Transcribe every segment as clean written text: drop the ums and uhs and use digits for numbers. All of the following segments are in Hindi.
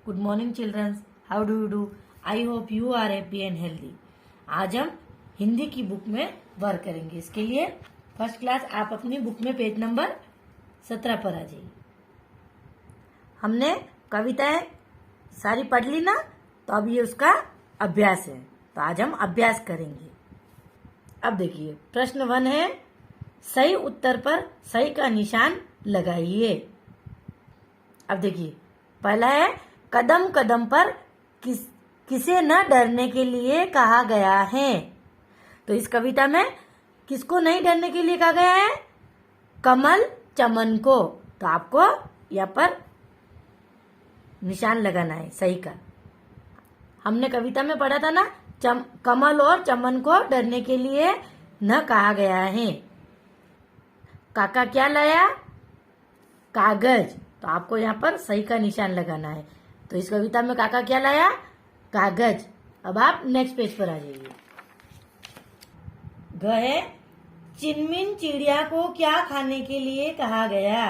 Good morning childrens, how do you do? I hope you are happy and healthy. आज हम हिंदी की बुक में वर्क करेंगे। इसके लिए फर्स्ट क्लास आप अपनी बुक में पेज नंबर 17 पर आ जाइए। हमने कविताएं सारी पढ़ ली ना, तो अब ये उसका अभ्यास है। तो आज हम अभ्यास करेंगे। अब देखिए, प्रश्न 1 है, सही उत्तर पर सही का निशान लगाइए। अब देखिए, पहला है, कदम कदम पर किसे न डरने के लिए कहा गया है। तो इस कविता में किसको नहीं डरने के लिए कहा गया है? कमल चमन को। तो आपको यहाँ पर निशान लगाना है सही का। हमने कविता में पढ़ा था ना, कमल और चमन को डरने के लिए न कहा गया है। काका क्या लाया? कागज। तो आपको यहाँ पर सही का निशान लगाना है। तो इस कविता में काका क्या लाया? कागज। अब आप नेक्स्ट पेज पर आ जाइए। ग है, चिनमिन चिड़िया को क्या खाने के लिए कहा गया?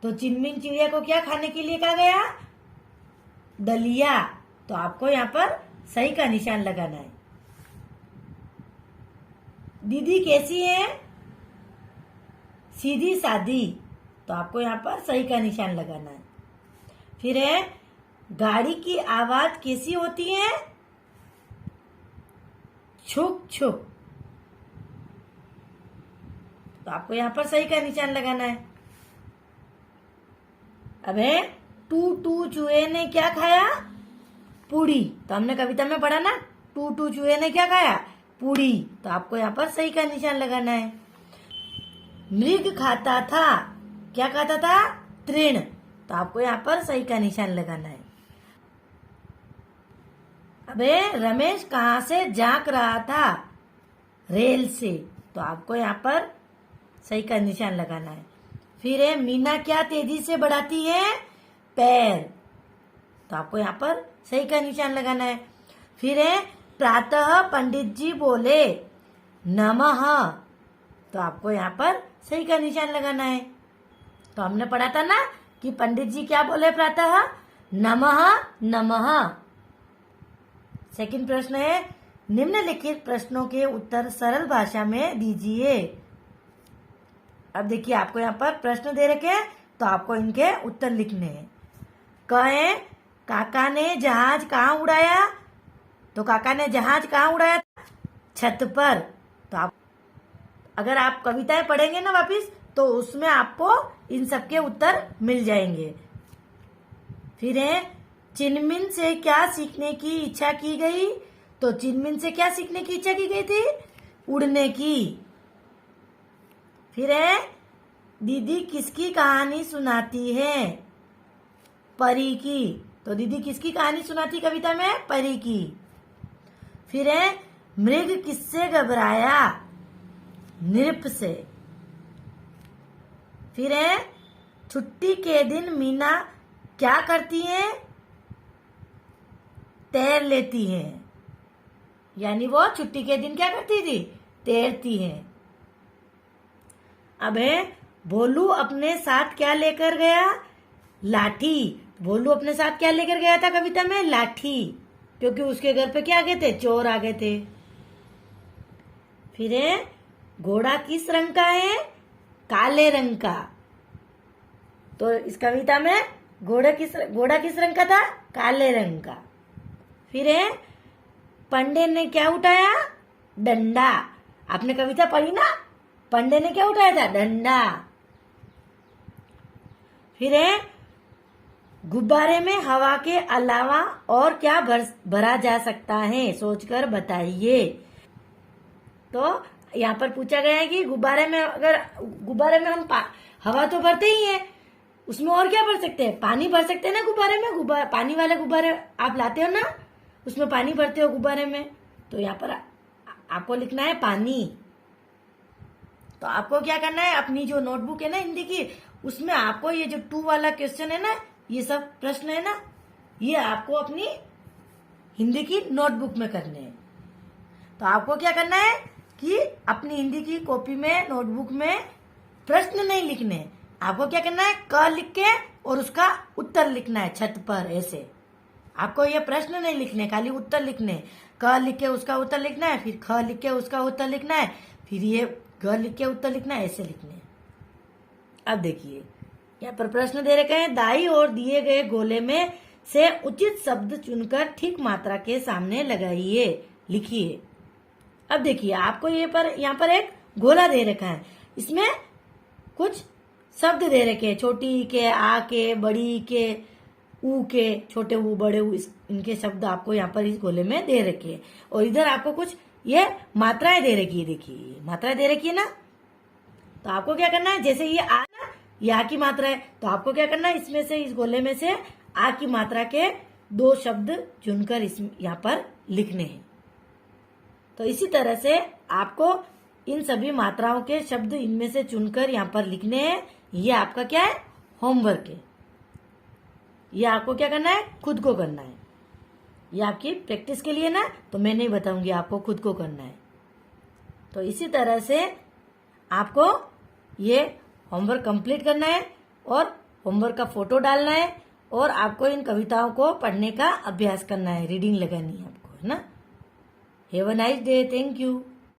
तो चिनमिन चिड़िया को क्या खाने के लिए कहा गया? दलिया। तो आपको यहाँ पर सही का निशान लगाना है। दीदी कैसी है? सीधी सादी। तो आपको यहाँ पर सही का निशान लगाना है। फिर है, गाड़ी की आवाज कैसी होती है? छुक छुक। तो आपको यहाँ पर सही का निशान लगाना है। अब है, टू टू चूहे ने क्या खाया? पूड़ी। तो हमने कविता में पढ़ा ना, टू टू चूहे ने क्या खाया? पूड़ी। तो आपको यहाँ पर सही का निशान लगाना है। मृग खाता था, क्या खाता था? तृण। तो आपको यहाँ पर सही का निशान लगाना है। अबे, रमेश कहाँ से झांक रहा था? रेल से। तो आपको यहाँ पर सही का निशान लगाना है। फिर है, मीना क्या तेजी से बढ़ाती है? पैर। तो आपको यहाँ पर सही का निशान लगाना है। फिर है, प्रातः पंडित जी बोले नमः। तो आपको यहाँ पर सही का निशान लगाना है। तो हमने पढ़ा था ना कि पंडित जी क्या बोले प्रातः? नमः नमः। सेकंड प्रश्न है, निम्नलिखित प्रश्नों के उत्तर सरल भाषा में दीजिए। अब देखिए, आपको यहाँ पर प्रश्न दे रखे हैं, तो आपको इनके उत्तर लिखने हैं। कहे, काका ने जहाज कहाँ उड़ाया? तो काका ने जहाज कहाँ उड़ाया? छत पर। तो आप अगर आप कविताएं पढ़ेंगे ना वापिस, तो उसमें आपको इन सबके उत्तर मिल जाएंगे। फिर है, चिनमिन से क्या सीखने की इच्छा की गई? तो चिनमिन से क्या सीखने की इच्छा की गई थी? उड़ने की। फिर है, दीदी किसकी कहानी सुनाती है? परी की। तो दीदी किसकी कहानी सुनाती कविता में? परी की। फिर है, मृग किससे घबराया? नृप से। फिर है, छुट्टी के दिन मीना क्या करती है? तैर लेती है। यानी वो छुट्टी के दिन क्या करती थी? तैरती है। अब है, भोलू अपने साथ क्या लेकर गया? लाठी। भोलू अपने साथ क्या लेकर गया था कविता में? लाठी। क्योंकि उसके घर पे क्या आ गए थे? चोर आ गए थे। फिर है, घोड़ा किस रंग का है? काले रंग का। तो इस कविता में घोड़ा किस रंग का था? काले रंग का। फिर है, पंडे ने क्या उठाया? डंडा। आपने कविता पढ़ी ना, पंडे ने क्या उठाया था? डंडा। फिर है, गुब्बारे में हवा के अलावा और क्या भरा जा सकता है? सोचकर बताइए। तो यहाँ पर पूछा गया है कि गुब्बारे में हम हवा तो भरते ही हैं, उसमें और क्या भर सकते हैं? पानी भर सकते हैं ना गुब्बारे में। पानी वाले गुब्बारे आप लाते हो ना, उसमें पानी भरते हो गुब्बारे में। तो यहाँ पर आपको लिखना है पानी। तो आपको क्या करना है, अपनी जो नोटबुक है ना हिंदी की, उसमें आपको ये जो 2 वाला क्वेश्चन है ना, ये सब प्रश्न है ना, ये आपको अपनी हिंदी की नोटबुक में करने हैं। तो आपको क्या करना है कि अपनी हिंदी की कॉपी में, नोटबुक में प्रश्न नहीं लिखने हैं। आपको क्या करना है, क लिख के और उसका उत्तर लिखना है छत पर ऐसे। आपको ये प्रश्न नहीं लिखने, खाली उत्तर लिखने। क लिख के उसका उत्तर लिखना है, फिर ख लिख के उसका उत्तर लिखना है, फिर ये ग लिख के उत्तर लिखना है, ऐसे लिखने हैं। अब देखिए यहाँ पर प्रश्न दे रखे हैं, दाई और दिए गए गोले में से उचित शब्द चुनकर ठीक मात्रा के सामने लगाइए, लिखिए। अब देखिए आपको यहाँ पर एक गोला दे रखा है, इसमें कुछ शब्द दे रखे हैं, छोटी ई के, आ के, बड़ी ई के, ऊ के, छोटे ऊ, बड़े ऊ, इनके शब्द आपको यहाँ पर इस गोले में दे रखे हैं। और इधर आपको कुछ ये मात्राएं दे रखी है, देखिए मात्राएं दे रखी है ना। तो आपको क्या करना है, जैसे ये आ ना, ये आ की मात्रा है, तो आपको क्या करना है, इसमें से, इस गोले में से आ की मात्रा के 2 शब्द चुनकर इस यहाँ पर लिखने हैं। तो इसी तरह से आपको इन सभी मात्राओं के शब्द इनमें से चुनकर यहाँ पर लिखने हैं। ये आपका क्या है, होमवर्क है। ये आपको क्या करना है, खुद को करना है। ये आपकी प्रैक्टिस के लिए ना, तो मैं नहीं बताऊंगी, आपको खुद को करना है। तो इसी तरह से आपको ये होमवर्क कंप्लीट करना है और होमवर्क का फोटो डालना है और आपको इन कविताओं को पढ़ने का अभ्यास करना है, रीडिंग लगानी है आपको, है ना। Have a nice day, thank you.